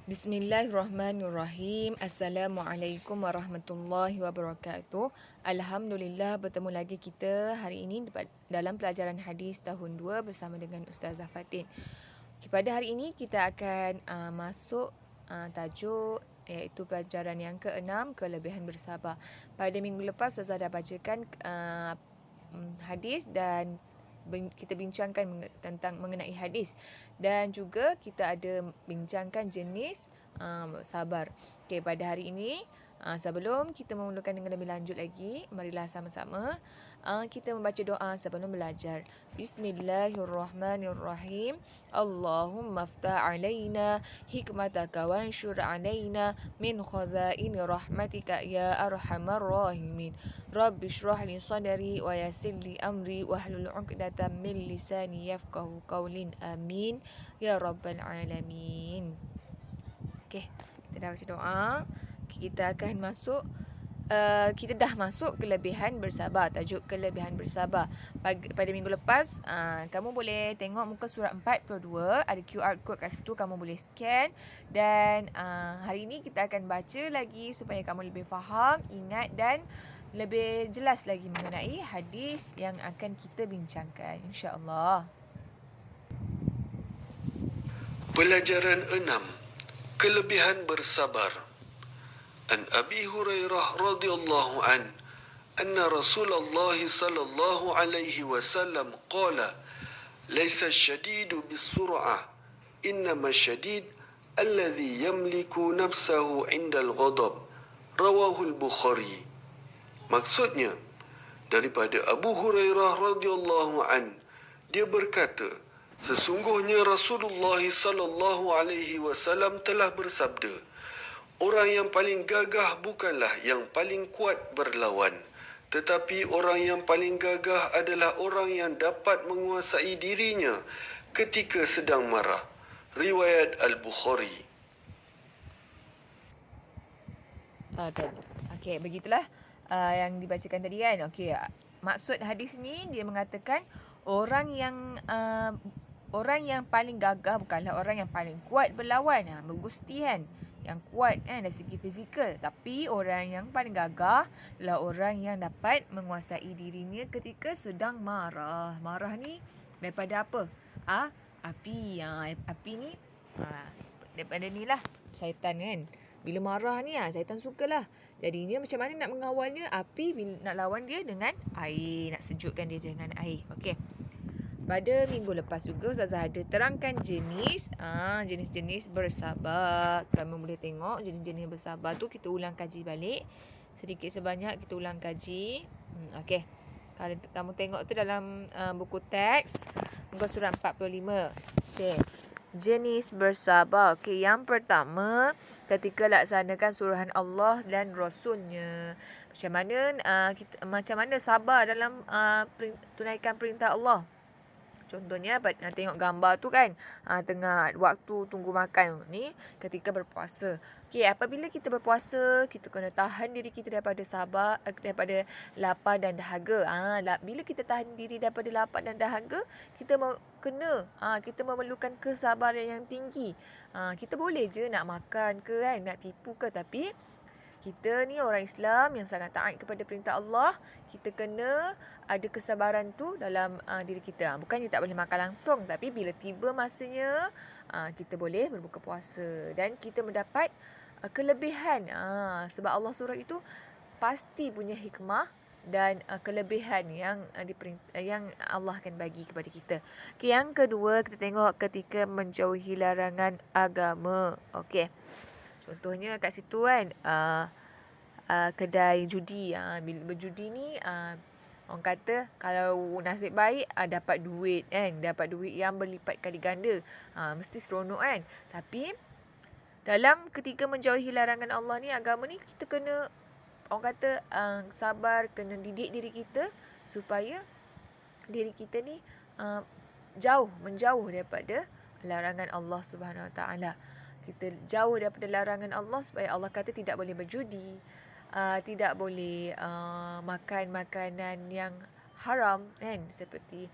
Bismillahirrahmanirrahim. Assalamualaikum warahmatullahi wabarakatuh. Alhamdulillah bertemu lagi kita hari ini dalam pelajaran hadis tahun 2 bersama dengan Ustazah Fatin. Pada hari ini kita akan masuk tajuk iaitu pelajaran yang ke-6, kelebihan bersabar. Pada minggu lepas Ustazah dah bacakan hadis dan kita bincangkan tentang mengenai hadis dan juga kita ada bincangkan jenis sabar. Okey, pada hari ini sebelum kita memulakan dengan lebih lanjut lagi, marilah sama-sama kita membaca doa sebelum belajar. Bismillahirrahmanirrahim. Allahumma aftah alaina hikmataka wanshur alaina min khazaini rahmatika ya arhamar rahimin. Rabbi shrah li sadri wa yassir li amri wahlul 'uqdatam min lisani yafqahu qawlin. Amin ya rabbal alamin. Okey, kita dah baca doa. Kita akan masuk kita dah masuk kelebihan bersabar. Tajuk kelebihan bersabar. Pada minggu lepas, kamu boleh tengok muka surat 42. Ada QR code kat situ, kamu boleh scan. Dan hari ini kita akan baca lagi supaya kamu lebih faham, ingat dan lebih jelas lagi mengenai hadis yang akan kita bincangkan, insya-Allah. Pelajaran 6. Kelebihan bersabar. An Abi Hurairah radhiyallahu an anna Rasulullah sallallahu alaihi wasallam qala laysa ash-shadidu bis-sur'ah innama ash-shadid alladhi yamliku nafsahu 'inda al-ghadab. Rawahul Bukhari. Maksudnya, daripada Abu Hurairah radhiyallahu an, dia berkata, sesungguhnya Rasulullah sallallahu alaihi wasallam telah bersabda, orang yang paling gagah bukanlah yang paling kuat berlawan, tetapi orang yang paling gagah adalah orang yang dapat menguasai dirinya ketika sedang marah. Riwayat Al-Bukhari. Okey, begitulah yang dibacakan tadi kan. Okey, maksud hadis ni dia mengatakan orang yang paling gagah bukanlah orang yang paling kuat berlawan. Bergusti kan. Yang kuat kan dari segi fizikal. Tapi orang yang paling gagah adalah orang yang dapat menguasai dirinya ketika sedang marah. Marah ni daripada apa? Api. Api ni daripada ni lah syaitan kan. Bila marah ni syaitan sukalah. Jadinya macam mana nak mengawalnya? Api bila nak lawan dia dengan air. Nak sejukkan dia dengan air. Okey. Pada minggu lepas juga Ustazah ada terangkan jenis-jenis bersabar. Kamu boleh tengok jenis-jenis bersabar tu kita ulang kaji balik. Sedikit sebanyak kita ulang kaji. Okey. Kalau kamu tengok tu dalam buku teks muka surat 45. Okey. Jenis bersabar. Okey, yang pertama ketika laksanakan suruhan Allah dan Rasulnya. Macam mana sabar dalam tunaikan perintah Allah. Contohnya tengok gambar tu kan, tengah waktu tunggu makan ni ketika berpuasa. Okey, apabila kita berpuasa, kita kena tahan diri kita daripada daripada lapar dan dahaga. Bila kita tahan diri daripada lapar dan dahaga, kita kita memerlukan kesabaran yang tinggi. Kita boleh je nak makan ke kan, nak tipu ke, tapi kita ni orang Islam yang sangat taat kepada perintah Allah. Kita kena ada kesabaran tu dalam diri kita. Bukannya tak boleh makan langsung, tapi bila tiba masanya kita boleh berbuka puasa dan kita mendapat kelebihan. Sebab Allah surah itu pasti punya hikmah dan kelebihan yang Allah akan bagi kepada kita. Okay, yang kedua kita tengok ketika menjauhi larangan agama. Okey. Contohnya kat situ kan kedai judi. Bila berjudi ni orang kata kalau nasib baik dapat duit kan, dapat duit yang berlipat kali ganda. Mesti seronok kan. Tapi dalam ketika menjauhi larangan Allah ni, agama ni, kita kena orang kata sabar, kena didik diri kita supaya diri kita ni menjauh daripada larangan Allah Subhanahu Wa Taala. Kita jauh daripada larangan Allah supaya Allah kata tidak boleh berjudi, tidak boleh makan makanan yang haram kan, seperti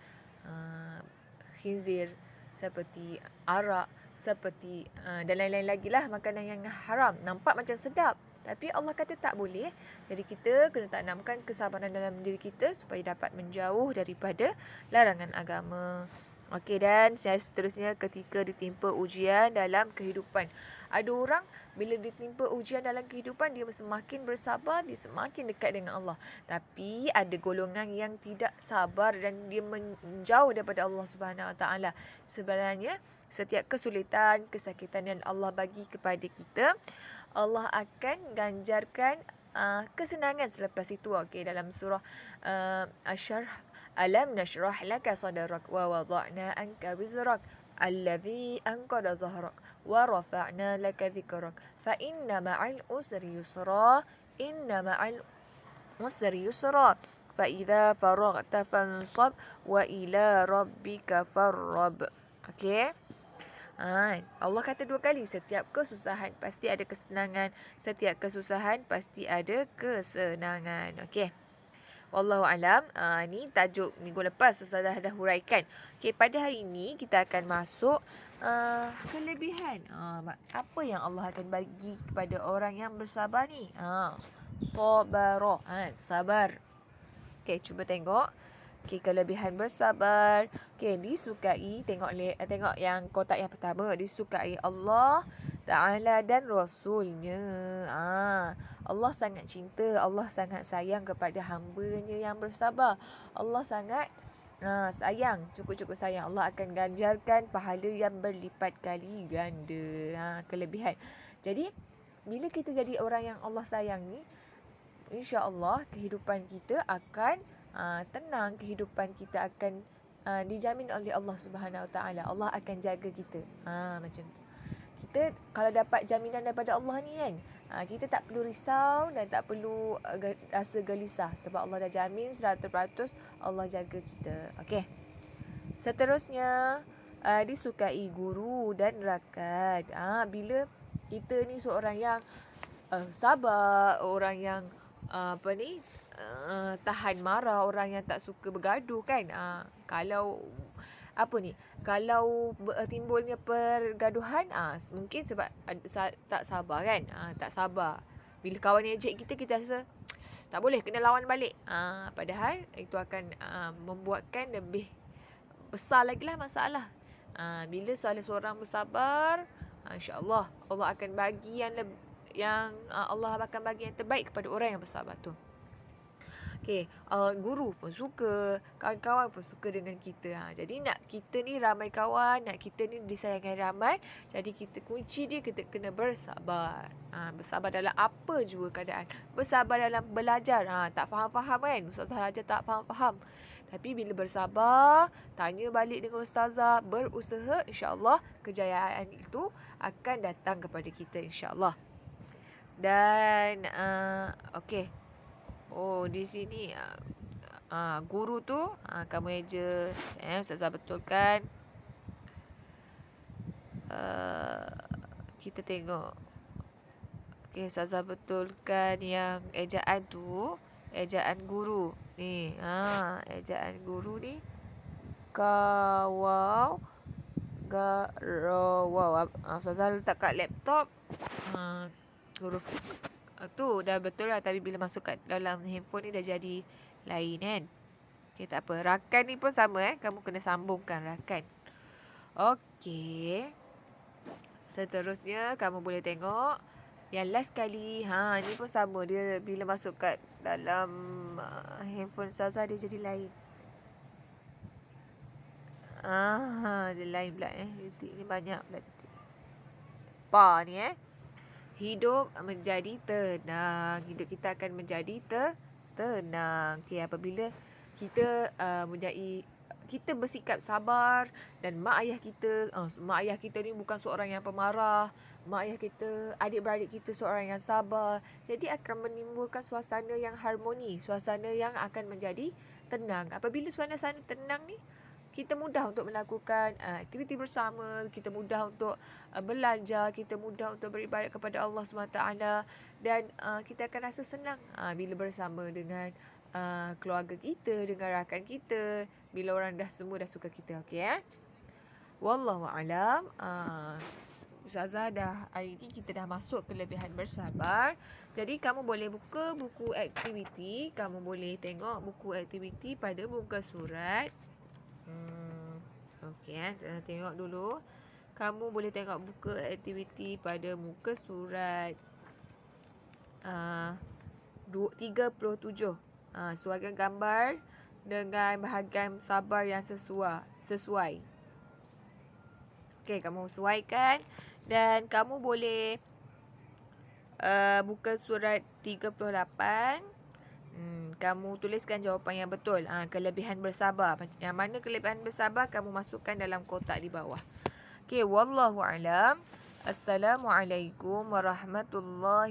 khinzir, seperti arak, seperti dan lain-lain lagi lah makanan yang haram. Nampak macam sedap, tapi Allah kata tak boleh. Jadi kita kena tanamkan kesabaran dalam diri kita supaya dapat menjauh daripada larangan agama. Okey, dan seterusnya ketika ditimpa ujian dalam kehidupan. Ada orang bila ditimpa ujian dalam kehidupan, dia semakin bersabar, dia semakin dekat dengan Allah. Tapi ada golongan yang tidak sabar dan dia menjauh daripada Allah Subhanahu Wa Taala. Sebenarnya setiap kesulitan, kesakitan yang Allah bagi kepada kita, Allah akan ganjarkan kesenangan selepas itu. Okey, dalam surah Asy-Syarh, alam nashrah laka sadrak wa wada'na anka wizrak alladhi anqada zahrak wa rafa'na laka dhikrak fa inna ma'al usri yusra inna ma'al usri yusra fa idza faraghta fansab wa ila rabbika farrab. Okey. Allah kata 2 kali, setiap kesusahan pasti ada kesenangan, setiap kesusahan pasti ada kesenangan. Okey. Wallahu alam. Ni tajuk minggu lepas Ustazah dah huraikan. Okey, pada hari ini kita akan masuk kelebihan. Apa yang Allah akan bagi kepada orang yang bersabar ni? Sabara. Sabar. Okey, cuba tengok. Okey, kelebihan bersabar. Okey, disukai. Tengok yang kotak yang pertama. Disukai Allah Ta'ala dan Rasulnya. Allah sangat cinta, Allah sangat sayang kepada hamba-Nya yang bersabar. Allah sangat sayang, cukup-cukup sayang. Allah akan ganjarkan pahala yang berlipat kali ganda. Kelebihan. Jadi, bila kita jadi orang yang Allah sayang ni, insya-Allah kehidupan kita akan tenang, kehidupan kita akan dijamin oleh Allah Subhanahu Wa Taala. Allah akan jaga kita. Macam tu. Kita kalau dapat jaminan daripada Allah ni kan, kita tak perlu risau dan tak perlu rasa gelisah sebab Allah dah jamin 100% Allah jaga kita. Okey. Seterusnya, disukai guru dan rakan. Bila kita ni seorang yang sabar, orang yang tahan marah, orang yang tak suka bergaduh kan. Kalau timbulnya pergaduhan, mungkin sebab tak sabar kan. Tak sabar. Bila kawan ejek kita, kita rasa tak boleh, kena lawan balik. Padahal itu akan membuatkan lebih besar lagi lah masalah. Bila salah seorang bersabar, insya-Allah Allah akan bagi Allah akan bagi yang terbaik kepada orang yang bersabar tu. Okey, guru pun suka, kawan-kawan pun suka dengan kita. Jadi nak kita ni ramai kawan, nak kita ni disayangkan ramai. Jadi kunci dia kita kena bersabar. Bersabar dalam apa jua keadaan. Bersabar dalam belajar. Tak faham-faham kan? Ustazah aja tak faham-faham. Tapi bila bersabar, tanya balik dengan ustazah, berusaha, insya-Allah kejayaan itu akan datang kepada kita insya-Allah. Dan okey. Di sini guru tu kamu eja. Ustazah betulkan. Kita tengok. Okey, Ustazah betulkan yang ejaan tu, ejaan guru. Ni, ejaan guru ni kawau garawau. Ustazah letak kat laptop. Huruf tu dah betul lah, tapi bila masuk kat dalam handphone ni dah jadi lain kan. Okay, tak apa. Rakan ni pun sama kamu kena sambungkan rakan. Okey. Seterusnya kamu boleh tengok yang last kali. Ni pun sama, dia bila masuk kat dalam handphone Ustazah dia jadi lain. Dia lain pula Ni banyak pula titik. Ni hidup menjadi tenang. Hidup kita akan menjadi tenang. Okay, apabila kita kita bersikap sabar dan mak ayah kita ni bukan seorang yang pemarah. Mak ayah kita, adik-beradik kita seorang yang sabar. Jadi akan menimbulkan suasana yang harmoni, suasana yang akan menjadi tenang. Apabila suasana tenang ni, kita mudah untuk melakukan aktiviti bersama, kita mudah untuk belajar, kita mudah untuk beribadat kepada Allah SWT, dan kita akan rasa senang bila bersama dengan keluarga kita, dengan rakan kita, bila orang semua dah suka kita. Okey. Wallahu alam. Ustazah hari ni kita dah masuk kelebihan bersabar. Jadi kamu boleh buka buku aktiviti, kamu boleh tengok buku aktiviti pada muka surat. Okey, saya tengok dulu. Kamu boleh tengok buku aktiviti pada muka surat 37. Suaikan gambar dengan bahagian sabar yang sesuai. Okey, kamu sesuaikan dan kamu boleh buka surat 38. Kamu tuliskan jawapan yang betul. Kelebihan bersabar. Yang mana kelebihan bersabar kamu masukkan dalam kotak di bawah. Okey, wallahu alam. Assalamualaikum warahmatullahi